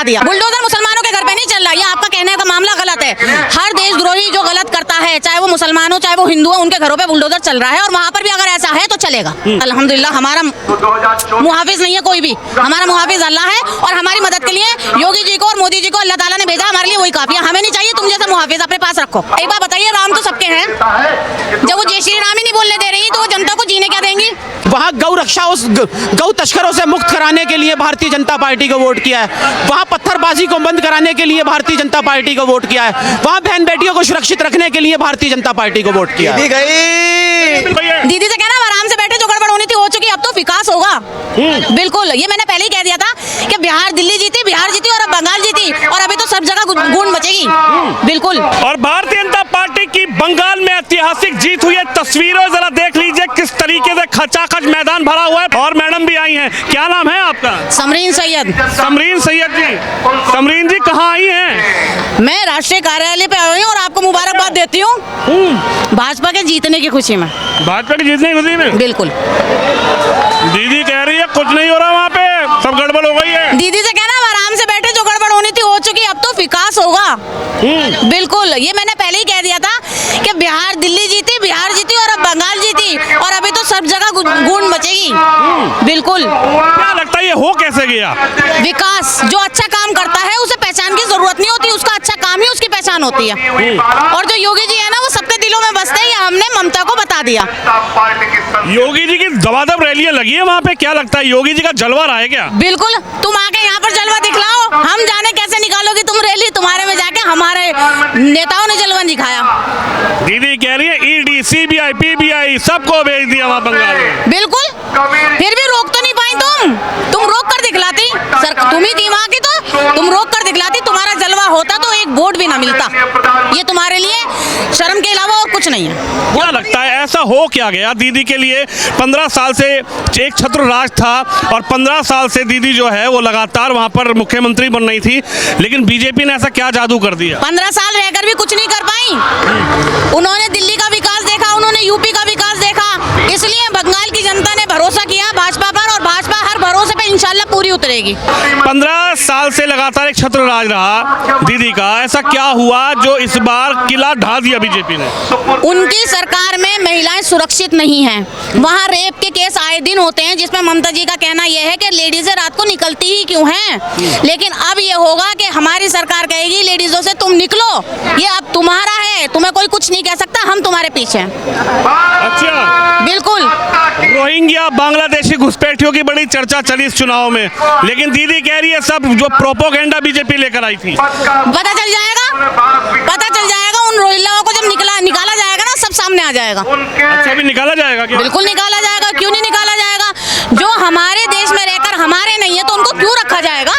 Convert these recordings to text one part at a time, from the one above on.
दिया। बुलडोजर मुसलमानों के घर पे नहीं चल रहा, ये आपका कहने का मामला गलत है। हर देशद्रोही जो गलत करता है, चाहे वो मुसलमान हो चाहे वो हिंदू हो, उनके घरों पे बुलडोजर चल रहा है और वहाँ पर भी अगर ऐसा है तो चलेगा। अल्हम्दुलिल्लाह हमारा मुहाफिज नहीं है कोई भी, हमारा मुहाफिज अल्लाह है और हमारी मदद के लिए योगी जी को और मोदी जी को अल्लाह ताला ने भेजा, हमारे लिए वही काफी है। हमें नहीं चाहिए तुम जैसा मुहाफिज अपने पास रखो। एक बात बताइए, राम तो सबके हैं, जब वो जय श्री राम ही नहीं बोलने दे रही तो वो जनता को जीने क्या देंगी? वहाँ गौ रक्षा, उस गौ तस्करों से मुक्त कराने के लिए भारतीय जनता पार्टी को वोट किया है। वहाँ पत्थरबाजी को बंद कराने के लिए भारतीय जनता पार्टी को वोट किया है। वहाँ बहन बेटियों को सुरक्षित रखने के लिए भारतीय जनता पार्टी को वोट किया है। दीदी से कहना आराम से बैठे, जो गड़बड़ होनी थी हो चुकी, अब तो विकास होगा। बिल्कुल, ये मैंने पहले ही कह दिया था कि बिहार दिल्ली जीती, बिहार जीती और अब बंगाल जीती और अभी तो सब जगह गूंज मचेगी। बिल्कुल। और भारतीय जनता पार्टी की बंगाल में ऐतिहासिक जीत हुई है। तस्वीरों जरा देख लीजिए किस तरीके से खचाखच मैदान भरा हुआ है। और मैडम भी आई हैं, क्या नाम है आपका? समरीन सैयद। समरीन सैयद जी, समरीन जी कहाँ आई हैं? मैं राष्ट्रीय कार्यालय पे आई हूँ और आपको मुबारकबाद देती हूँ भाजपा के जीतने की खुशी में। भाजपा की जीतने की खुशी में? बिल्कुल। दीदी कह रही है कुछ नहीं हो रहा वहाँ पे, सब गड़बड़ हो गई है। दीदी से कहना आराम से बैठे, जो गड़बड़ होनी थी हो चुकी, अब तो विकास होगा। बिल्कुल, ये मैंने पहले ही कह दिया था कि बिहार दिल्ली जीती, बिहार जीती और अब बंगाल जीती और अभी तो सब जगह गूंज मचेगी। बिल्कुल। क्या लगता है ये हो कैसे गया? विकास, जो अच्छा काम करता है उसे पहचान की जरूरत नहीं होती, उसका अच्छा काम ही उसकी पहचान होती है। और जो योगी जी है ना वो सबके दिलों में बसते हैं, ये हमने ममता को बता दिया। योगी जी की दबादब रैलियां लगी है वहाँ पे, क्या लगता है योगी जी का जलवा रहा है क्या? बिल्कुल, तुम आके यहाँ पर जलवा दिखलाओ, हम जाने कैसे निकालोगी तुम रैली, तुम्हारे में जाके हमारे नेताओं ने जलवा दिखाया। दीदी कह रही है ईडी, सीबीआई, पीबीआई सबको भेज दिया वहाँ बंगाल में। बिल्कुल, फिर भी रोक तो नहीं पाई तुम रोक कर दिखलाती, सर तुम ही थी वहाँ की, तो तुम रोक कर दिखलाती, तुम्हारा जलवा होता तो एक वोट भी ना मिलता। ये तुम्हारे लिए शर्म के अलावा और कुछ नहीं है। क्या लगता है ऐसा हो क्या गया दीदी के लिए? 15 साल से एक छत्र राज था और 15 साल से दीदी जो है वो लगातार वहाँ पर मुख्यमंत्री बन रही थी, लेकिन बीजेपी ने ऐसा क्या जादू कर दिया? 15 साल रहकर भी कुछ नहीं कर पाई। उन्होंने दिल्ली का विकास देखा, उन्होंने यूपी का विकास देखा, इसलिए बंगाल की जनता ने भरोसा किया भाजपा पर और भाजपा हर भरोसे पे इंशाल्लाह पूरी उतरेगी। 15 साल से लगातार एक छत्र राज रहा दीदी का, ऐसा क्या हुआ जो इस बार किला ढा दिया बीजेपी ने? उनकी सरकार में महिलाएं सुरक्षित नहीं हैं। वहाँ रेप के केस आए दिन होते हैं, जिसमें ममता जी का कहना यह है कि लेडीजें रात को निकलती ही क्यों हैं। लेकिन अब ये होगा कि हमारी सरकार कहेगी लेडीजों से तुम निकलो, ये अब तुम्हारा है, तुम्हें कोई कुछ नहीं कह सकता, हम तुम्हारे पीछे हैं। अच्छा, बिल्कुल। रोहिंग्या बांग्लादेशी घुसपैठियों की बड़ी चर्चा चली इस चुनाव में, लेकिन दीदी कह रही है सब जो प्रोपोगेंडा बीजेपी लेकर आई थी। पता चल जाएगा उन रोहिंग्याओं को, जब निकाला जाएगा ना सब सामने आ जाएगा। अच्छा, अभी निकाला जाएगा क्या? बिल्कुल निकाला जाएगा, क्यों नहीं निकाला जाएगा? जो हमारे देश में रहकर हमारे नहीं है तो उनको क्यों रखा जाएगा?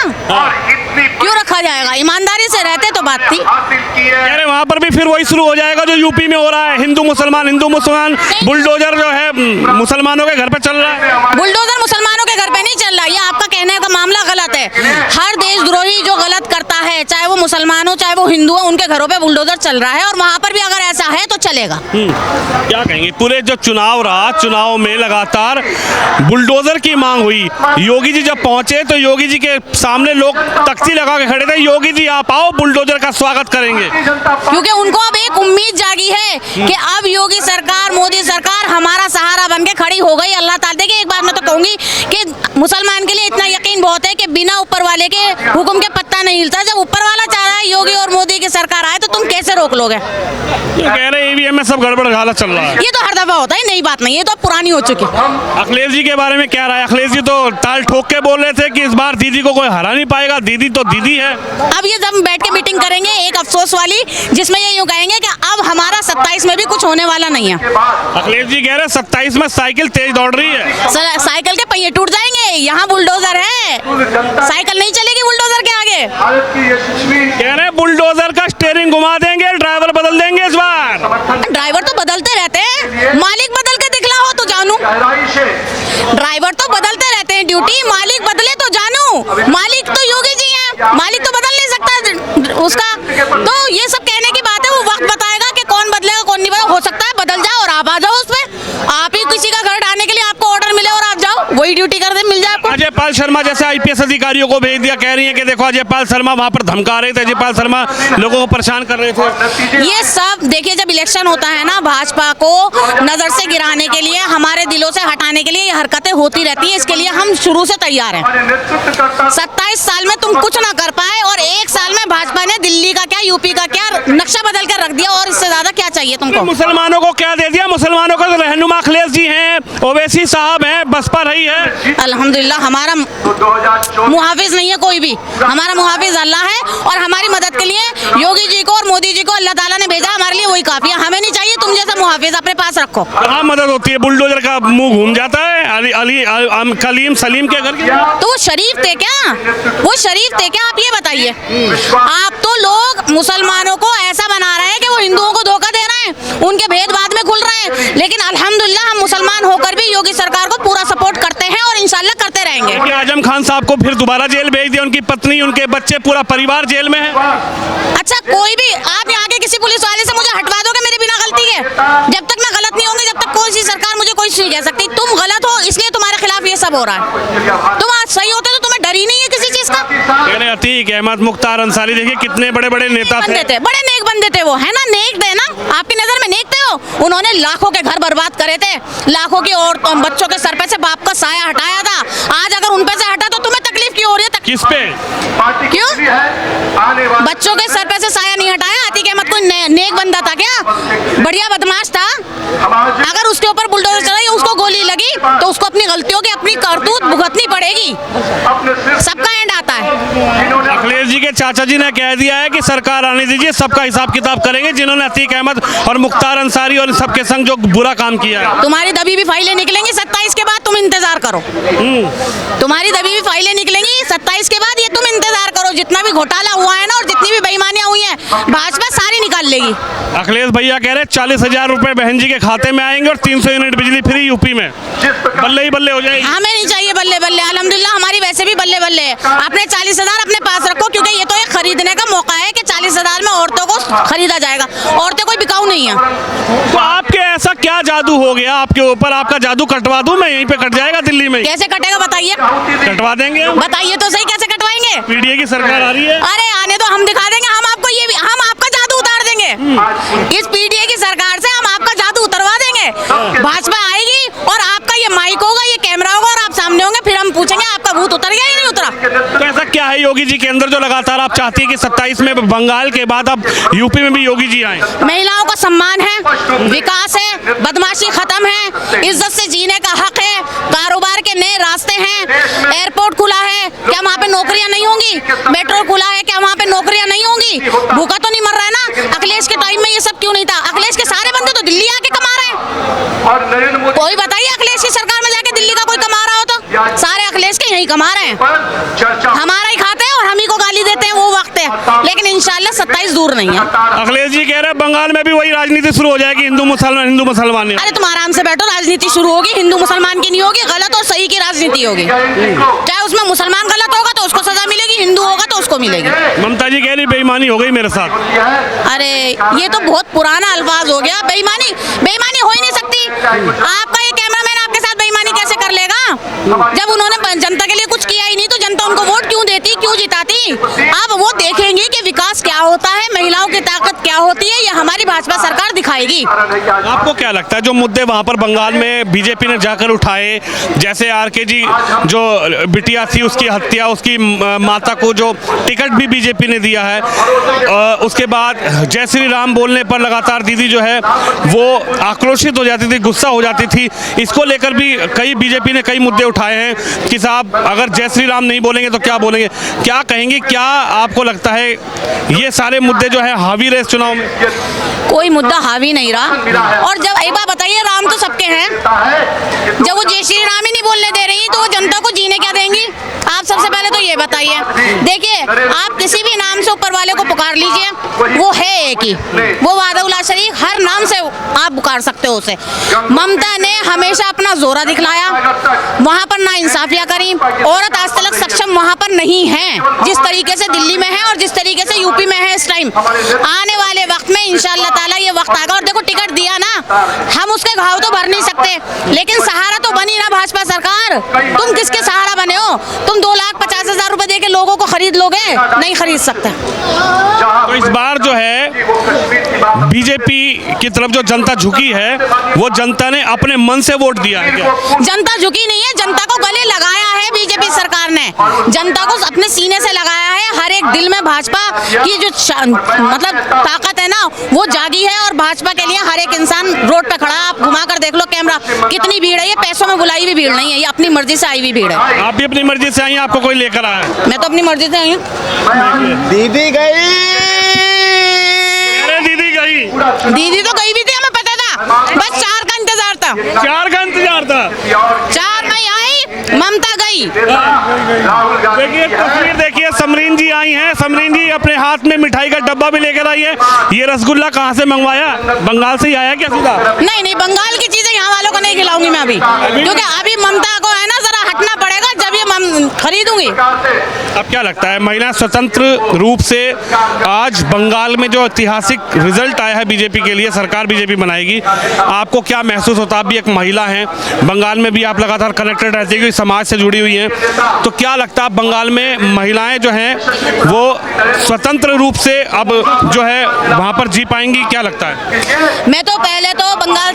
क्यों रखा जाएगा? ईमानदारी से रहते तो बात थी। अरे वहाँ पर भी फिर वही शुरू हो जाएगा जो यूपी में हो रहा है, हिंदू मुसलमान बुलडोजर जो है मुसलमानों के घर पे चल रहा है। बुलडोजर मुसलमानों के घर पे नहीं चल रहा, ये आपका कहने का मामला गलत है। हर देशद्रोही जो गलत करता है, चाहे वो मुसलमान हो चाहे वो हिंदू हो, उनके घरों पे बुलडोजर चल रहा है और वहाँ पर भी अगर ऐसा है तो चलेगा। क्या कहेंगे, पूरे जो चुनाव रहा, चुनाव में लगातार बुलडोजर की मांग हुई। योगी जी जब पहुंचे तो योगी जी के सामने लोग तख्ती लगा के खड़े थे, योगी जी आप आओ, बुलडोजर का स्वागत करेंगे। क्योंकि उनको अब एक उम्मीद जागी है कि अब योगी सरकार, मोदी सरकार हमारा सहारा बन के खड़ी हो गई। अल्लाह ताला, देखिए एक बात मैं तो कहूंगी कि मुसलमान के लिए इतना यकीन बहुत है कि बिना ऊपर वाले के हुक्म के पत्ता नहीं हिलता। जब ऊपर वाला चाह रहा है योगी और मोदी की सरकार आए तो तुम कैसे रोक लोगे? कह रहे ईवीएम में सब गड़बड़ घाला चल रहा है। ये तो हर दफा होता है, नई बात नहीं, ये तो पुरानी हो चुकी है। अखिलेश जी के बारे में क्या रहा है? अखिलेश जी तो ताल ठोक के बोल रहे थे कि इस बार दीदी को कोई हरा नहीं पाएगा, दीदी तो दीदी है। अब ये जब बैठ के मीटिंग करेंगे एक अफसोस वाली, जिसमें ये यूं कहेंगे कि अब हमारा 27 में भी कुछ होने वाला नहीं है। अखिलेश जी कह रहे 27 में साइकिल तेज दौड़ रही है। साइकिल के पहिए टूट जाएंगे, यहाँ बुलडोजर है, साइकिल नहीं चलेगी बुलडोजर के आगे। कह रहे बुलडोजर का स्टीयरिंग घुमा देंगे, ड्राइवर बदल देंगे इस बार। ड्राइवर तो बदलते रहते हैं, मालिक बदल के दिखला हो तो जानू। ड्राइवर तो बदलते रहते हैं ड्यूटी, मालिक बदले तो जानू। मालिक तो योगी जी हैं, मालिक तो बदल नहीं सकता उसका। तो ये सब कहने की बात है, वो वक्त बताएगा कि कौन बदलेगा कौन नहीं बदलेगा। हो सकता है बदल जाओ और आप आ जाओ उसमें, आप ही किसी का घर ढाने के लिए आपको ऑर्डर मिले और आप जाओ, वही ड्यूटी कर दे, मिल जाए आपको। अजय अजयपाल शर्मा जैसे आईपीएस अधिकारियों को भेज दिया, कह रही है कि देखो अजयपाल शर्मा वहां पर धमका रहे थे, अजयपाल शर्मा लोगों को परेशान कर रहे थे। ये सब देखिए, जब इलेक्शन होता है ना, भाजपा को नजर से गिराने के लिए, हमारे दिलों से हटाने के लिए ये हरकतें होती रहती है। इसके लिए हम शुरू से तैयार हैं। 27 साल में तुम कुछ ना कर पाए और 1 साल में भाजपा ने दिल्ली का क्या, यूपी का क्या नक्शा बदल कर रख दिया, और इससे ज्यादा क्या चाहिए तुमको? मुसलमानों को क्या दे दिया? मुसलमानों का तो रहनुमा अखिलेश जी हैं, ओवैसी साहब हैं, बसपा रही है। अल्हम्दुलिल्लाह हमारा मुहाफिज नहीं है कोई भी, हमारा मुहाफिज अल्लाह है, और हमारी मदद के लिए योगी जी को और मोदी जी को अल्लाह ताला ने भेजा, हमारे लिए वही काफी है। हमें नहीं चाहिए तुम जैसा मुहाफिज, अपने पास रखो। कहाँ मदद होती है? बुलडोजर का मुंह घूम जाता है कलीम सलीम के घर के। तो वो शरीफ थे क्या? वो शरीफ थे क्या? आप ये बताइए। आप तो लोग मुसलमानों को ऐसा बना रहे हैं कि वो हिंदुओं को धोखा दे रहे हैं, उनके भेदभाव में खुल रहे हैं, लेकिन अल्हम्दुलिल्लाह हम मुसलमान होकर भी योगी सरकार को पूरा सपोर्ट करते हैं और इंशाल्लाह करते रहेंगे। आजम खान साहब को फिर दोबारा जेल भेज दिया, उनकी पत्नी, उनके बच्चे, पूरा परिवार जेल में है। अच्छा, कोई भी आप यहाँ के किसी पुलिस वाले से मुझे हटवा दोगे मेरे बिना गलती के? जब तक मैं गलत नहीं होंगी, जब तक कोई सी सरकार मुझे कोई नहीं कह सकती तुम गलत हो, इसलिए तुम्हारे खिलाफ ये सब हो रहा है। तुम आज सही होते तो तुम्हें डर ही नहीं है किसी चीज का। अतीक अहमद, मुख्तार अंसारी, देखिए कितने बड़े बड़े नेता थे, बड़े नेक बंदे थे वो, है ना? नेक थे ना, आपकी नजर में नेक थे वो। उन्होंने लाखों के घर बर्बाद करे थे, लाखों की और बच्चों के सर पे से बाप का साया हटाया था। आज अगर उन पे से हटा तो तुम्हें तकलीफ क्यों हो रही है? किस पे? क्यों? बच्चों के सर पे से साया नहीं हटाया। अतीक अहमद कोई नेक बंदा था क्या? बढ़िया बदमाश था। अगर उसके ऊपर बुलडोजर चला, उसको गोली लगी तो उसको अपनी गलतियों की अपनी करतूत भुगतनी पड़ेगी। सबका एंड आता है। अखिलेश जी के चाचा जी ने कह दिया है कि सरकार आने दीजिए, सबका हिसाब किताब करेंगे, जिन्होंने अतीक अहमद और मुख्तार अंसारी और सबके संग जो बुरा काम किया है। तुम्हारी दबी भी फाइलें निकलेंगी 27 के बाद, तुम इंतजार करो। तुम्हारी दबी भी फाइलें निकलेंगी 27 के बाद, ये तुम इंतजार करो। जितना भी घोटाला हुआ है ना और जितनी भी बेईमानियां हुई हैं, भाजपा सारी निकाल लेगी। अखिलेश भैया कह रहे 40,000 रुपए बहन जी के खाते में आएंगे और 300 यूनिट बिजली फ्री यूपी में, बल्ले ही बल्ले हो जाएगी। हमें नहीं चाहिए बल्ले बल्ले, अल्हम्दुलिल्लाह हमारी वैसे भी बल्ले बल्ले है। अपने 40,000 अपने पास रखो, क्योंकि ये तो एक खरीदने का मौका है कि 40,000 में औरतों को खरीदा जाएगा। औरतें कोई बिकाऊ नहीं है। तो आपके ऐसा क्या जादू हो गया आपके ऊपर? आपका जादू कटवा दूं मैं, यहीं पे कट जाएगा दिल्ली में। कैसे कटेगा बताइए? कटवा देंगे। बताइए तो सही, कैसे कटवाएंगे? पीडीए की सरकार आ रही है। अरे आने तो हम दिखा देंगे, हम आपको ये भी, हम आपका जादू उतार देंगे। इस पीडीए की सरकार से हम आपका जादू उतरवा देंगे। भाजपा आएगी और आपका ये माइक होगा, ये कैमरा होगा और आप सामने होंगे, फिर हम पूछेंगे आपका भूत उतर गया या नहीं उतरा। तो ऐसा क्या है योगी जी के अंदर जो लगातार आप चाहती है कि 27 में बंगाल के बाद अब यूपी में भी योगी जी आए? महिलाओं का सम्मान है, विकास है, बदमाशी खत्म है, इज्जत से जीने का हक है, कारोबार के नए रास्ते हैं, एयरपोर्ट खुला है, क्या वहाँ पे नौकरियां नहीं होंगी? मेट्रो खुला है, क्या वहाँ पे नौकरियां नहीं होंगी? भूखा तो नहीं मर रहा है ना? अखिलेश के टाइम में ये सब क्यों नहीं था? अखिलेश के सारे बंदे तो दिल्ली आके कमा रहे हैं। कोई बताइए अखिलेश की सरकार में जाके दिल्ली का कोई कमा रहा हो तो? सारे अखिलेश के यही कमा रहे हैं, हमारा ही खाते हैं और हम ही को गाली देते हैं। वो वक्त है, लेकिन इंशाल्लाह 27 दूर नहीं है। अखिलेश जी कह रहे हैं बंगाल में भी वही राजनीति शुरू हो जाएगी, हिंदू मुसलमान। अरे तुम आराम से बैठो, राजनीति शुरू होगी, हिंदू मुसलमान की नहीं होगी, गलत और सही की राजनीति होगी। चाहे उसमें मुसलमान गलत होगा तो उसको सजा मिलेगी, हिंदू होगा तो उसको मिलेगी। ममता जी कह रही बेईमानी हो गई मेरे साथ। अरे ये तो बहुत पुराना अल्फाज हो गया। बेईमानी हो ही नहीं सकती। आपका ये कैमरामैन आपके साथ बेईमानी कैसे कर लेगा? जब उन्होंने जनता के लिए कुछ किया ही नहीं तो जनता उनको वोट क्यों देती, क्यों जिताती? अब वो देखेंगे कि विकास क्या होता है, महिलाओं की ताकत क्या होती है, ये हमारी भाजपा सरकार दिखाएगी। आपको क्या लगता है जो मुद्दे वहाँ पर बंगाल में बीजेपी ने जाकर उठाए, जैसे आरके जी जो बिटिया थी उसकी हत्या, उसकी माता को जो टिकट भी बीजेपी ने दिया है, उसके बाद जय श्री राम बोलने पर लगातार दीदी जो है वो आक्रोशित हो जाती थी, गुस्सा हो जाती थी, इसको लेकर भी कई बीजेपी ने कई मुद्दे उठाए हैं कि साहब अगर जय श्री राम नहीं बोलेंगे तो क्या बोलेंगे? क्या कहेंगे? क्या आपको लगता है ये सारे मुद्दे जो है हावी रहे इस चुनाव में? कोई मुद्दा हावी नहीं रहा। और जब एक बात बताइए, राम तो सबके हैं, जब वो जय श्री राम ही नहीं बोलने दे रही तो वो जनता को जीने क्या देंगी? आप सबसे पहले तो ये बताइए। देखिए, आप किसी भी नाम से ऊपर वाले को पुकार लीजिए, वो है एक ही, वो वादउल्ला शरीफ, हर नाम से आप पुकार सकते हो उसे। ममता ने हमेशा अपना जोरा दिखलाया, वहाँ पर ना इंसाफियाँ करी, औरत आज तक सक्षम वहाँ पर नहीं है जिस तरीके से दिल्ली में है और जिस तरीके से यूपी में है इस टाइम। आने वाले वक्त में इंशाल्लाह ताला ये वक्त आएगा। और देखो टिकट दिया ना, हम उसके घाव तो भर नहीं सकते, लेकिन सहारा तो बनी ना भाजपा सरकार। तुम किसके सहारा बने हो? तुम 2,50,000 रुपए दे के लोगों को खरीद लोगे? नहीं खरीद सकते। तो इस बार जो है बीजेपी की तरफ जो जनता झुकी है, वो जनता ने अपने मन से वोट दिया है क्या? जनता झुकी नहीं है, जनता को गले लगाया है बीजेपी सरकार ने। जनता को अपने सीने से लगाया है। हर एक दिल में भाजपा की जो मतलब ताकत है ना, वो जागी है। और भाजपा के लिए हर एक इंसान रोड पे खड़ा है। आप घुमा कर देख लो कैमरा, कितनी भीड़ है। ये पैसों में बुलाई हुई भीड़ नहीं है, ये अपनी मर्जी से आई हुई भीड़ है। आप भी अपनी मर्जी से आई हैं, आपको कोई लेकर आया है? मैं तो अपनी मर्जी से आई हूँ। दीदी गई, अरे दीदी गई, दीदी तो गई भी थी, हमें पता था। बस 4 का इंतजार था। 4 का इंतजार था। 4 नहीं आई, ममता गई। देखिए तस्वीर देखिए, समरीन जी आई हैं। समरीन जी अपने हाथ में मिठाई का डब्बा भी लेकर आई है। ये रसगुल्ला कहाँ से मंगवाया? बंगाल से ही आया क्या सीधा? नहीं नहीं, बंगाल की चीजें यहाँ वालों को नहीं खिलाऊंगी मैं अभी, क्योंकि अभी ममता को है ना जरा हटना पड़ेगा, जब ये खरीदूंगी। अब क्या लगता है, महिला स्वतंत्र रूप से आज बंगाल में जो ऐतिहासिक रिजल्ट आया है बीजेपी के लिए, सरकार बीजेपी बनाएगी, आपको क्या महसूस होता है? आप भी एक महिला हैं, बंगाल में भी आप लगातार कनेक्टेड रहती है क्योंकि समाज से जुड़ी हुई हैं, तो क्या लगता है बंगाल में महिलाएं जो हैं वो स्वतंत्र रूप से अब जो है वहाँ पर जी पाएंगी? क्या लगता है? मैं तो पहले तो बंगाल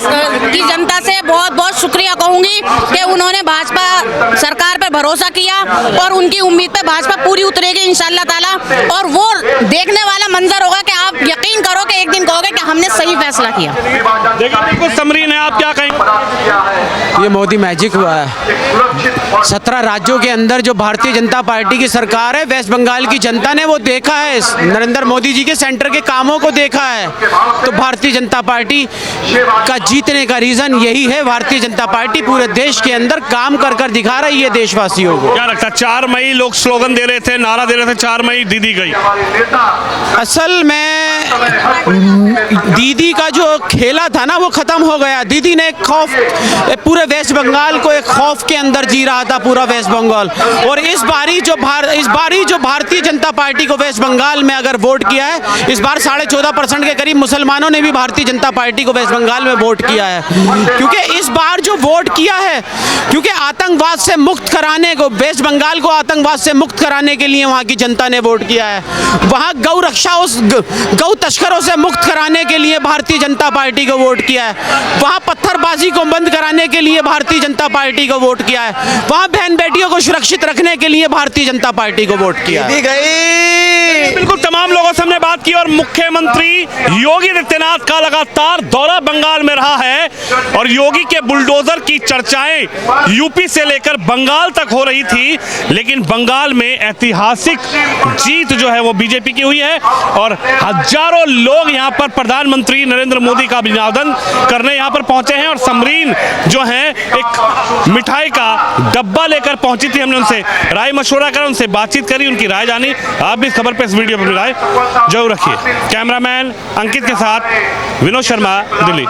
की जनता से बहुत बहुत शुक्रिया कहूंगी कि उन्होंने भाजपा सरकार पर भरोसा किया और उनकी उम्मीद पे भाजपा पूरी उतरेगी इंशाल्लाह ताला। और वो देखने वाला मंजर होगा कि आप यकीन करो कि एक दिन कहोगे कि हमने सही फैसला किया। देखिए बिल्कुल समरीन है, आप क्या कहेंगे? ये मोदी मैजिक हुआ है। 17 राज्यों के अंदर जो भारतीय जनता पार्टी की सरकार है, वेस्ट बंगाल की जनता ने वो देखा है, नरेंद्र मोदी जी के सेंटर के कामों को देखा है। तो भारतीय जनता पार्टी का जीतने का रीजन यही है। भारतीय जनता पार्टी पूरे देश के अंदर काम कर कर दिखा रही है देशवासियों को। क्या लगता है 4 मई लोग स्लोगन दे रहे थे, नारा दे रहे थे, 4 मई दीदी गई? असल में दीदी का जो खेला था ना वो खत्म हो गया। दीदी ने एक खौफ, पूरे वेस्ट बंगाल को एक खौफ के अंदर जी रहा था पूरा वेस्ट बंगाल। और इस बारी जो भारतीय जनता पार्टी को वेस्ट बंगाल में अगर वोट किया है, इस बार 14.5% के करीब मुसलमानों ने भी भारतीय जनता पार्टी को वेस्ट बंगाल में वोट किया है। क्योंकि इस बार जो वोट किया है, क्योंकि आतंकवाद से मुक्त कराने को, वेस्ट बंगाल को आतंकवाद से मुक्त कराने के लिए वहाँ की जनता ने वोट किया है। वहाँ गौ रक्षा, उस गौ तस्करों से मुक्त कराने के लिए भारतीय जनता पार्टी को वोट किया है। वहाँ पत्थरबाजी को बंद कराने के लिए भारतीय जनता पार्टी को वोट किया है। वहाँ बहन बेटियों को सुरक्षित रखने के लिए भारतीय जनता पार्टी को वोट किया है। बिल्कुल तमाम लोगों से हमने बात की और मुख्यमंत्री योगी आदित्यनाथ का लगातार दौरा बंगाल में रहा है और योगी के बुलडोजर की चर्चाएं यूपी से लेकर बंगाल तक हो रही थी, लेकिन बंगाल में ऐतिहासिक जीत जो है वो बीजेपी की हुई है और हजारों लोग यहां पर प्रधानमंत्री नरेंद्र मोदी का अभिनंदन करने यहां पर पहुंचे हैं। और समरीन जो है एक मिठाई का डब्बा लेकर पहुंची थी, हमने उनसे राय मशवरा कर उनसे बातचीत करी, उनकी राय जानी। आप भी इस खबर पे, इस वीडियो पर राय जरूर रखिए। कैमरामैन अंकित के साथ विनोद शर्मा, दिल्ली।